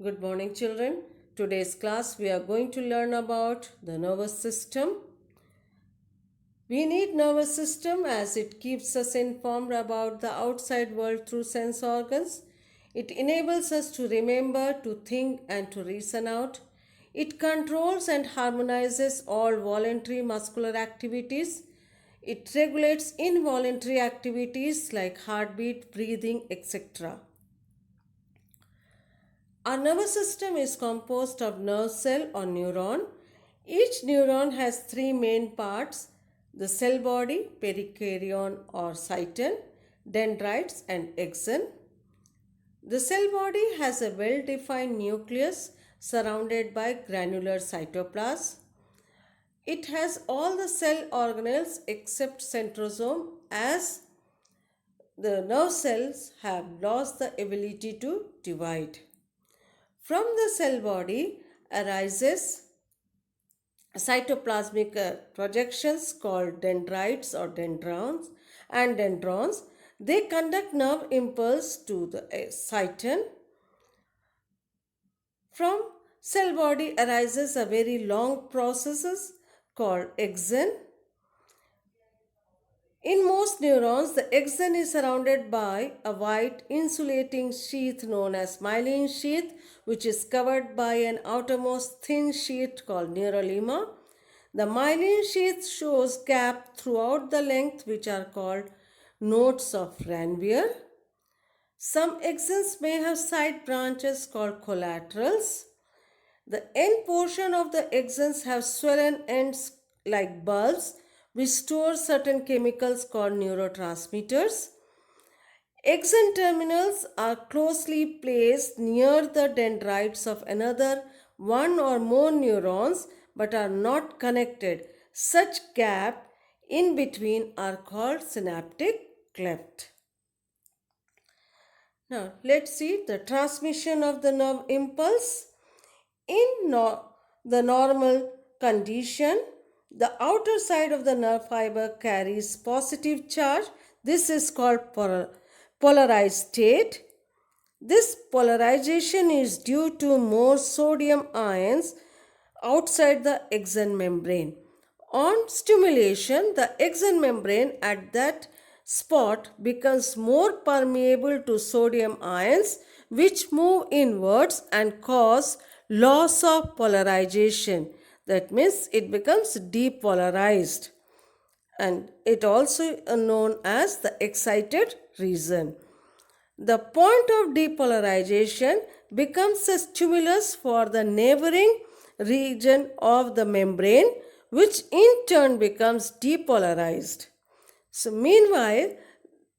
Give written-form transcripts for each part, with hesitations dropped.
Good morning, children. Today's class we are going to learn about the nervous system. We need nervous system as it keeps us informed about the outside world through sense organs. It enables us to remember, to think and to reason out. It controls and harmonizes all voluntary muscular activities. It regulates involuntary activities like heartbeat, breathing, etc. Our nervous system is composed of nerve cell or neuron. Each neuron has three main parts: the cell body, perikaryon or cyton, dendrites, and axon. The cell body has a well defined nucleus surrounded by granular cytoplasm. It has all the cell organelles except centrosome, as the nerve cells have lost the ability to divide. From the cell body arises cytoplasmic projections called dendrites or dendrons. They conduct nerve impulse to the cyton. From cell body arises a very long processes called axon. In most neurons, the axon is surrounded by a white insulating sheath known as myelin sheath, which is covered by an outermost thin sheath called neurolema. The myelin sheath shows gaps throughout the length, which are called nodes of Ranvier. Some axons may have side branches called collaterals. The end portion of the axons have swollen ends like bulbs, which store certain chemicals called neurotransmitters. Axon terminals are closely placed near the dendrites of another one or more neurons but are not connected. Such gap in between are called synaptic cleft. Now let's see the transmission of the nerve impulse. In the normal condition, the outer side of the nerve fiber carries positive charge. This is called polarized state. This polarization is due to more sodium ions outside the axon membrane. On stimulation, the axon membrane at that spot becomes more permeable to sodium ions, which move inwards and cause loss of polarization. That means it becomes depolarized, and it also known as the excited region. The point of depolarization becomes a stimulus for the neighboring region of the membrane, which in turn becomes depolarized. So meanwhile,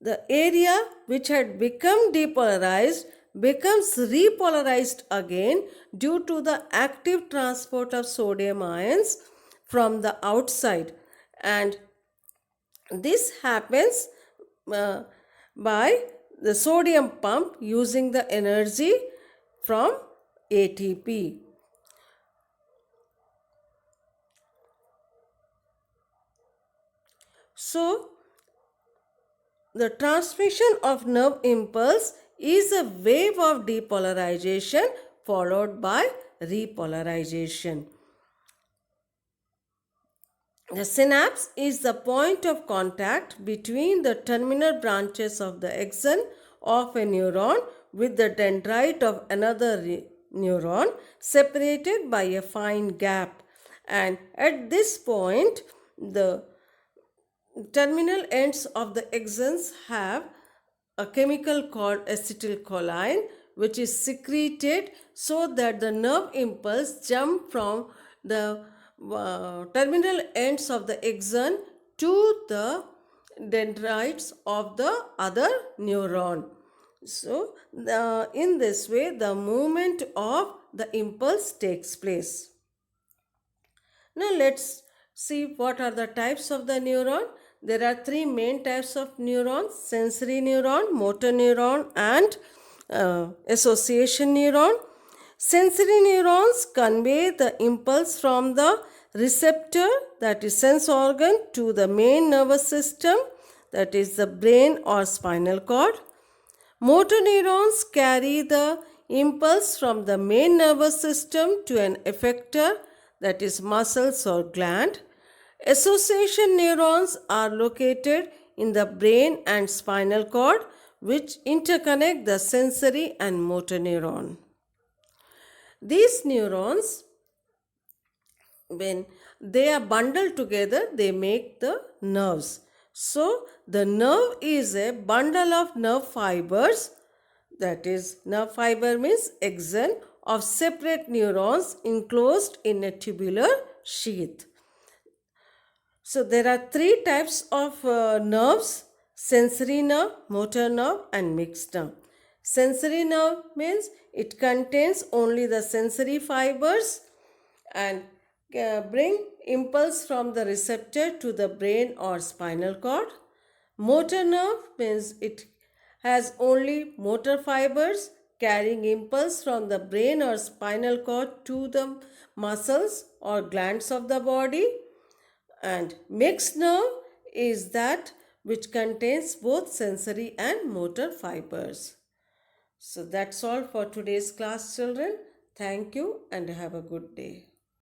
the area which had become depolarized becomes repolarized again due to the active transport of sodium ions from the outside, and this happens by the sodium pump using the energy from ATP. So the transmission of nerve impulse is a wave of depolarization followed by repolarization. The synapse is the point of contact between the terminal branches of the axon of a neuron with the dendrite of another neuron, separated by a fine gap. And at this point, the terminal ends of the axons have a chemical called acetylcholine, which is secreted so that the nerve impulse jump from the terminal ends of the axon to the dendrites of the other neuron. So in this way, the movement of the impulse takes place. Now let's see what are the types of the neuron. There are three main types of neurons: sensory neuron, motor neuron, and association neuron. Sensory neurons convey the impulse from the receptor, that is sense organ, to the main nervous system, that is the brain or spinal cord. Motor neurons carry the impulse from the main nervous system to an effector, that is, muscles or gland. Association neurons are located in the brain and spinal cord, which interconnect the sensory and motor neuron. These neurons, when they are bundled together, they make the nerves. So, the nerve is a bundle of nerve fibers, that is, nerve fiber means axon of separate neurons enclosed in a tubular sheath. So, there are three types of nerves: sensory nerve, motor nerve, and mixed nerve. Sensory nerve means it contains only the sensory fibers and bring impulse from the receptor to the brain or spinal cord. Motor nerve means it has only motor fibers carrying impulse from the brain or spinal cord to the muscles or glands of the body. And mixed nerve is that which contains both sensory and motor fibers. So that's all for today's class, children. Thank you and have a good day.